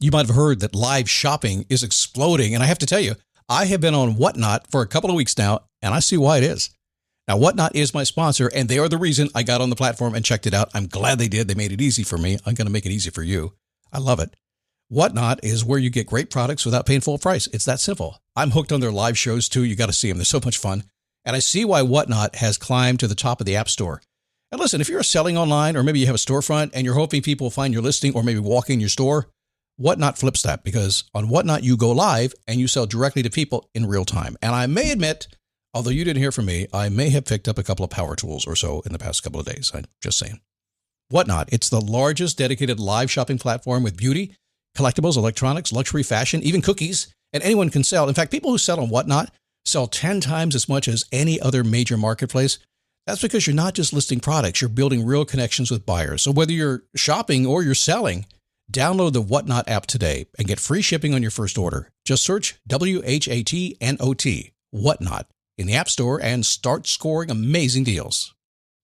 You might have heard that live shopping is exploding. And I have to tell you, I have been on Whatnot for a couple of weeks now, and I see why it is. Now, Whatnot is my sponsor, and they are the reason I got on the platform and checked it out. I'm glad they did. They made it easy for me. I'm going to make it easy for you. I love it. Whatnot is where you get great products without paying full price. It's that simple. I'm hooked on their live shows, too. You got to see them. They're so much fun. And I see why Whatnot has climbed to the top of the App Store. And listen, if you're selling online, or maybe you have a storefront and you're hoping people will find your listing or maybe walk in your store, Whatnot flips that, because on Whatnot, you go live and you sell directly to people in real time. And I may admit, although you didn't hear from me, I may have picked up a couple of power tools or so in the past couple of days. I'm just saying. Whatnot, it's the largest dedicated live shopping platform with beauty, collectibles, electronics, luxury, fashion, even cookies, and anyone can sell. In fact, people who sell on Whatnot sell 10 times as much as any other major marketplace. That's because you're not just listing products, you're building real connections with buyers. So whether you're shopping or you're selling, download the Whatnot app today and get free shipping on your first order. Just search WHATNOT, Whatnot, in the App Store and start scoring amazing deals.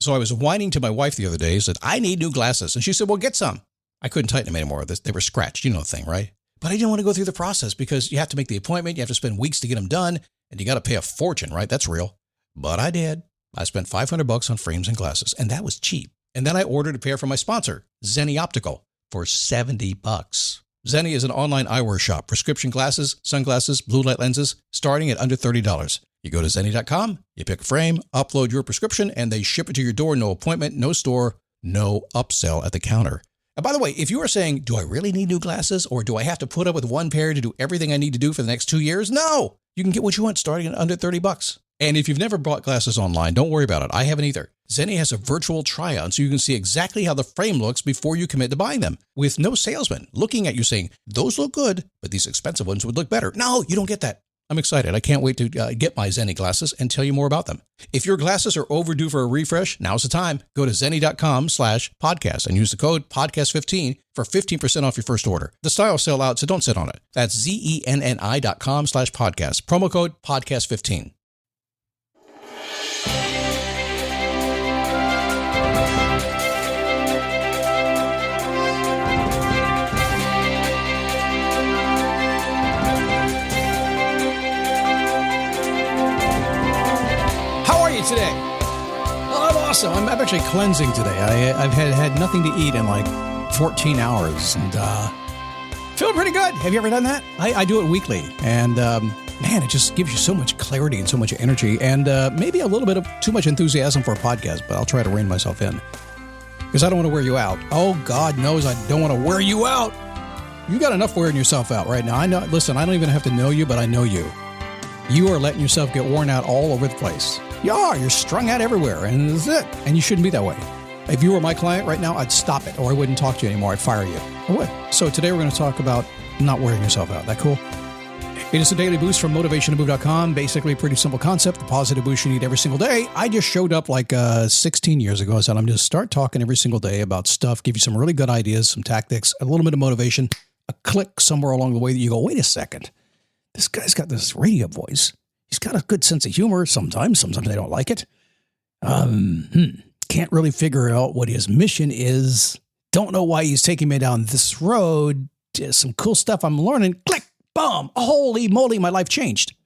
So I was whining to my wife the other day, said, I need new glasses. And she said, well, get some. I couldn't tighten them anymore. They were scratched. You know the thing, right? But I didn't want to go through the process because you have to make the appointment. You have to spend weeks to get them done. And you got to pay a fortune, right? That's real. But I did. I spent $500 on frames and glasses, and that was cheap. And then I ordered a pair from my sponsor, Zenni Optical, for $70. Zenni is an online eyewear shop, prescription glasses, sunglasses, blue light lenses, starting at under $30. You go to Zenni.com, you pick a frame, upload your prescription, and they ship it to your door. No appointment, no store, no upsell at the counter. And by the way, if you are saying, do I really need new glasses, or do I have to put up with one pair to do everything I need to do for the next 2 years? No, you can get what you want starting at under $30. And if you've never bought glasses online, don't worry about it. I haven't either. Zenni has a virtual try-on so you can see exactly how the frame looks before you commit to buying them, with no salesman looking at you saying, those look good, but these expensive ones would look better. No, you don't get that. I'm excited. I can't wait to get my Zenni glasses and tell you more about them. If your glasses are overdue for a refresh, now's the time. Go to Zenni.com/podcast and use the code podcast15 for 15% off your first order. The styles sell out, so don't sit on it. That's Zenni.com/podcast. Promo code podcast15. Today. Oh, I'm awesome. I'm actually cleansing today. I've had nothing to eat in like 14 hours and feeling pretty good. Have you ever done that? I do it weekly. And man, it just gives you so much clarity and so much energy and maybe a little bit of too much enthusiasm for a podcast, but I'll try to rein myself in because I don't want to wear you out. Oh, God knows I don't want to wear you out. You got enough wearing yourself out right now. I know. Listen, I don't even have to know you, but I know you. You are letting yourself get worn out all over the place. You are. You're strung out everywhere, and that's it. And you shouldn't be that way. If you were my client right now, I'd stop it, or I wouldn't talk to you anymore. I'd fire you. I would. So today we're going to talk about not wearing yourself out. That cool? It is a daily boost from motivationtomove.com. Basically, a pretty simple concept. The positive boost you need every single day. I just showed up like 16 years ago. I said, I'm going to start talking every single day about stuff, give you some really good ideas, some tactics, a little bit of motivation, a click somewhere along the way that you go, wait a second. This guy's got this radio voice. He's got a good sense of humor sometimes. Sometimes I don't like it. Can't really figure out what his mission is. Don't know why he's taking me down this road. Just some cool stuff I'm learning. Click, boom. Holy moly, my life changed.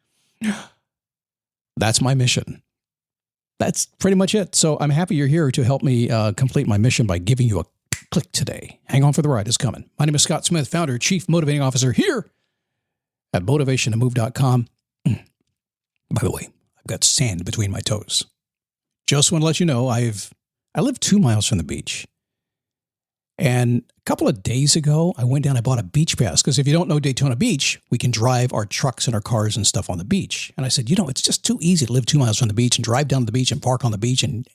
That's my mission. That's pretty much it. So I'm happy you're here to help me complete my mission by giving you a click today. Hang on for the ride. It's coming. My name is Scott Smith, founder, chief motivating officer here at motivationtomove.com. By the way, I've got sand between my toes. Just want to let you know, I live 2 miles from the beach. And a couple of days ago, I went down, I bought a beach pass. Because if you don't know Daytona Beach, we can drive our trucks and our cars and stuff on the beach. And I said, it's just too easy to live 2 miles from the beach and drive down to the beach and park on the beach. And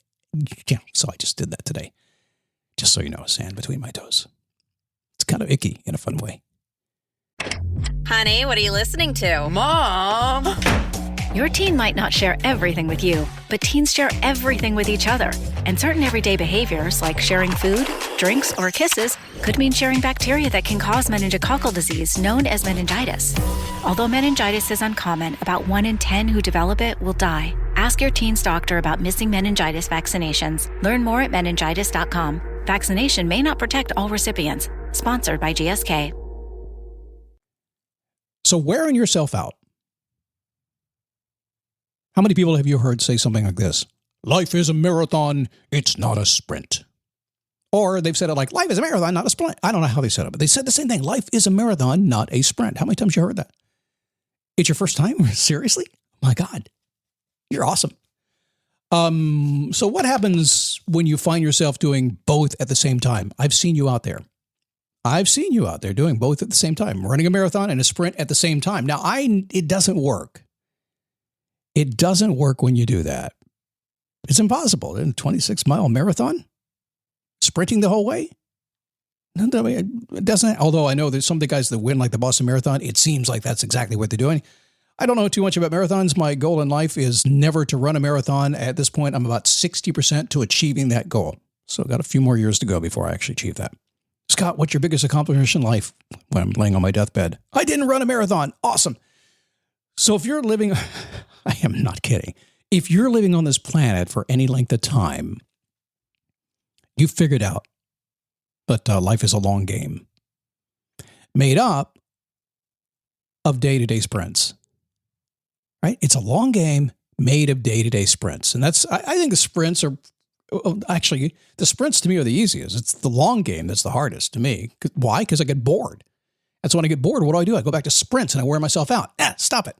so I just did that today. Just so you know, sand between my toes. It's kind of icky in a fun way. Honey, what are you listening to? Mom! Your teen might not share everything with you, but teens share everything with each other. And certain everyday behaviors, like sharing food, drinks, or kisses, could mean sharing bacteria that can cause meningococcal disease, known as meningitis. Although meningitis is uncommon, about 1 in 10 who develop it will die. Ask your teen's doctor about missing meningitis vaccinations. Learn more at meningitis.com. Vaccination may not protect all recipients. Sponsored by GSK. So wearing yourself out. How many people have you heard say something like this? Life is a marathon, it's not a sprint. Or they've said it like, life is a marathon, not a sprint. I don't know how they said it, but they said the same thing. Life is a marathon, not a sprint. How many times you heard that? It's your first time? Seriously? My God. You're awesome. So what happens when you find yourself doing both at the same time? I've seen you out there. I've seen you out there doing both at the same time, running a marathon and a sprint at the same time. Now, it doesn't work. It doesn't work when you do that. It's impossible. In a 26-mile marathon, sprinting the whole way. It doesn't. Although I know there's some of the guys that win, like the Boston Marathon. It seems like that's exactly what they're doing. I don't know too much about marathons. My goal in life is never to run a marathon. At this point, I'm about 60% to achieving that goal. So I've got a few more years to go before I actually achieve that. Scott, what's your biggest accomplishment in life? When I'm laying on my deathbed, I didn't run a marathon. Awesome. So if you're living, I am not kidding. If you're living on this planet for any length of time, you figured out that life is a long game made up of day-to-day sprints, right? It's a long game made of day-to-day sprints. And that's, I think the sprints are, actually, the sprints to me are the easiest. It's the long game that's the hardest to me. Why? Because I get bored. That's when I get bored. What do? I go back to sprints and I wear myself out. Stop it.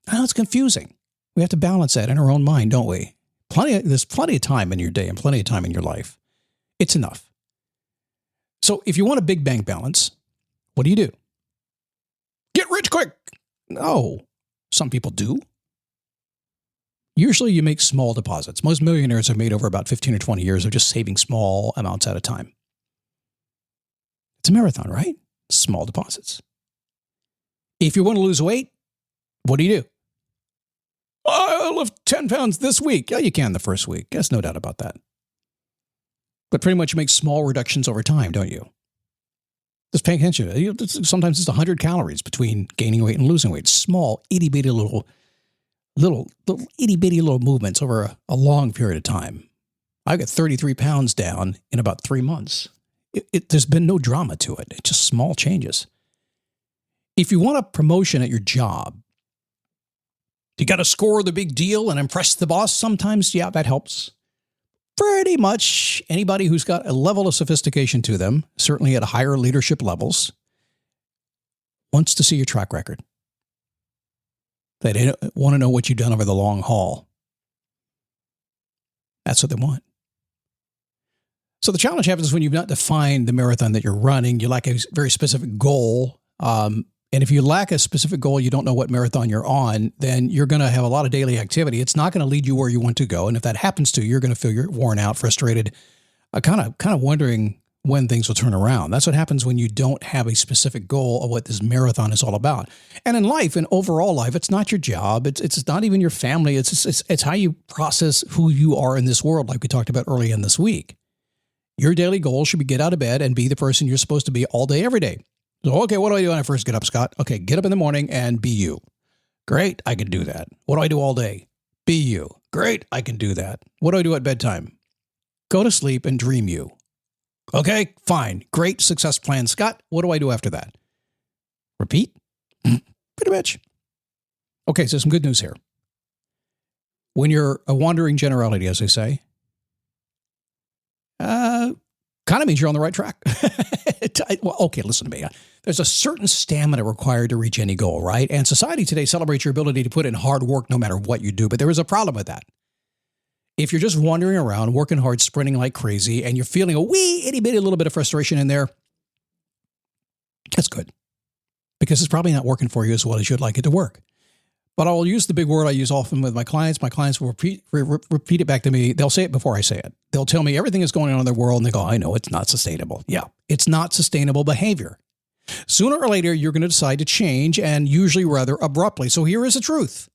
I know it's confusing. We have to balance that in our own mind, don't we? There's plenty of time in your day and plenty of time in your life. It's enough. So if you want a big bank balance, what do? Get rich quick. No, some people do. Usually you make small deposits. Most millionaires have made over about 15 or 20 years of just saving small amounts at a time. It's a marathon, right? Small deposits. If you want to lose weight, what do? I'll lift 10 pounds this week. Yeah, you can the first week. There's no doubt about that. But pretty much make small reductions over time, don't you? Just pay attention. Sometimes it's 100 calories between gaining weight and losing weight. Small, itty-bitty little itty-bitty little movements over a long period of time. I got 33 pounds down in about 3 months. There's been no drama to it. It's just small changes. If you want a promotion at your job, you got to score the big deal and impress the boss. Sometimes, yeah, that helps. Pretty much anybody who's got a level of sophistication to them, certainly at higher leadership levels, wants to see your track record. They want to know what you've done over the long haul. That's what they want. So the challenge happens when you've not defined the marathon that you're running. You lack a very specific goal. And if you lack a specific goal, you don't know what marathon you're on, then you're going to have a lot of daily activity. It's not going to lead you where you want to go. And if that happens to, you're going to feel you're worn out, frustrated, kind of wondering when things will turn around. That's what happens when you don't have a specific goal of what this marathon is all about. And in life, in overall life, it's not your job. It's not even your family. It's how you process who you are in this world, like we talked about early in this week. Your daily goal should be get out of bed and be the person you're supposed to be all day, every day. So, okay, what do I do when I first get up, Scott? Okay, get up in the morning and be you. Great, I can do that. What do I do all day? Be you. Great, I can do that. What do I do at bedtime? Go to sleep and dream you. Okay, fine. Great success plan, Scott. What do I do after that? Repeat? Pretty much. Okay, so some good news here. When you're a wandering generality, as they say, kind of means you're on the right track. Well, okay, listen to me. There's a certain stamina required to reach any goal, right? And society today celebrates your ability to put in hard work no matter what you do, but there is a problem with that. If you're just wandering around, working hard, sprinting like crazy, and you're feeling a wee itty-bitty little bit of frustration in there, that's good. Because it's probably not working for you as well as you'd like it to work. But I'll use the big word I use often with my clients. My clients will repeat it back to me. They'll say it before I say it. They'll tell me everything is going on in their world, and they go, I know, it's not sustainable. Yeah, it's not sustainable behavior. Sooner or later, you're going to decide to change, and usually rather abruptly. So here is the truth.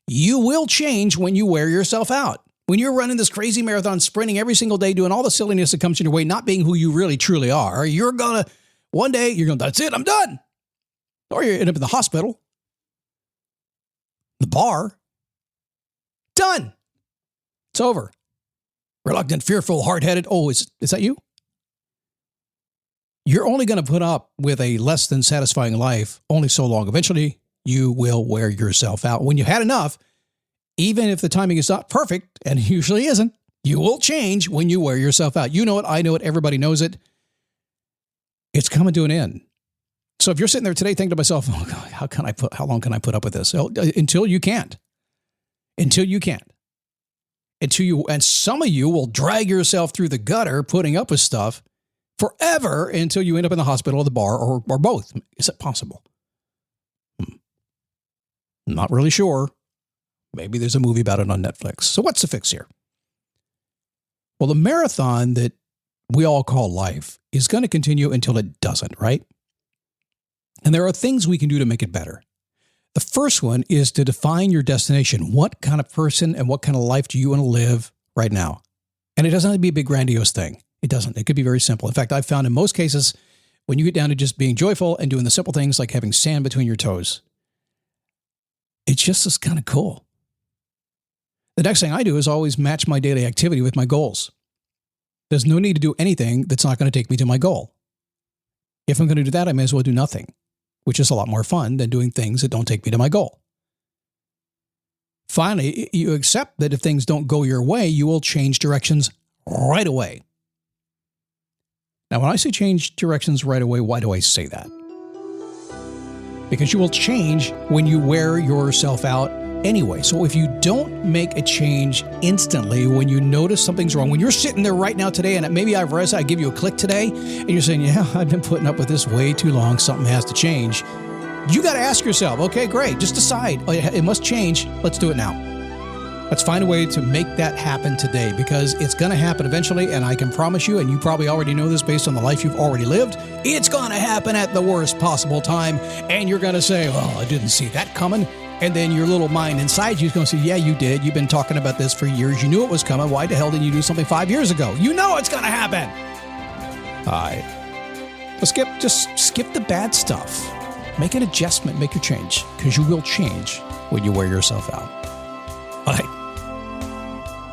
You will change when you wear yourself out. When you're running this crazy marathon, sprinting every single day, doing all the silliness that comes in your way, not being who you really, truly are, you're going to, one day, you're going, that's it, I'm done. Or you end up in the hospital, the bar, done. It's over. Reluctant, fearful, hard-headed. Oh, is that you? You're only going to put up with a less than satisfying life only so long. Eventually, you will wear yourself out. When you've had enough, even if the timing is not perfect, and it usually isn't, you will change when you wear yourself out. You know it. I know it. Everybody knows it. It's coming to an end. So if you're sitting there today thinking to myself, oh God, how long can I put up with this? Until you can't. Until you can't. And some of you will drag yourself through the gutter putting up with stuff forever until you end up in the hospital or the bar or both. Is it possible? Not really sure. Maybe there's a movie about it on Netflix. So what's the fix here? Well, the marathon that we all call life is going to continue until it doesn't, right? And there are things we can do to make it better. The first one is to define your destination. What kind of person and what kind of life do you want to live right now? And it doesn't have to be a big grandiose thing. It doesn't. It could be very simple. In fact, I've found in most cases, when you get down to just being joyful and doing the simple things like having sand between your toes, it just is kind of cool. The next thing I do is always match my daily activity with my goals. There's no need to do anything that's not going to take me to my goal. If I'm going to do that, I may as well do nothing, which is a lot more fun than doing things that don't take me to my goal. Finally, you accept that if things don't go your way, you will change directions right away. Now, when I say change directions right away, why do I say that? Because you will change when you wear yourself out anyway. So if you don't make a change instantly when you notice something's wrong, when you're sitting there right now today, and maybe I give you a click today, and you're saying, yeah, I've been putting up with this way too long, something has to change. You got to ask yourself, okay, great, just decide. Oh, it must change. Let's do it now. Let's find a way to make that happen today, because it's going to happen eventually, and I can promise you, and you probably already know this based on the life you've already lived, it's going to happen at the worst possible time, and you're going to say, oh, I didn't see that coming. And then your little mind inside you is going to say, yeah, you did. You've been talking about this for years. You knew it was coming. Why the hell didn't you do something 5 years ago? You know it's going to happen. All right. Just skip the bad stuff. Make an adjustment. Make your change, because you will change when you wear yourself out. All right.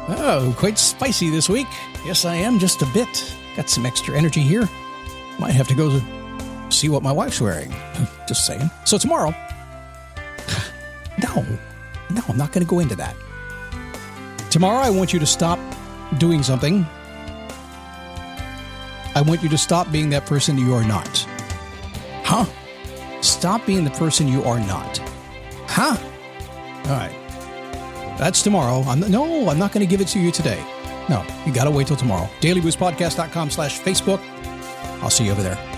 Oh, quite spicy this week. Yes, I am, just a bit. Got some extra energy here. Might have to go see what my wife's wearing. Just saying. So tomorrow... No, I'm not going to go into that. Tomorrow, I want you to stop doing something. I want you to stop being that person you are not. Huh? Stop being the person you are not. Huh? All right. That's tomorrow. I'm not going to give it to you today. No, you got to wait till tomorrow. DailyBoostPodcast.com/Facebook. I'll see you over there.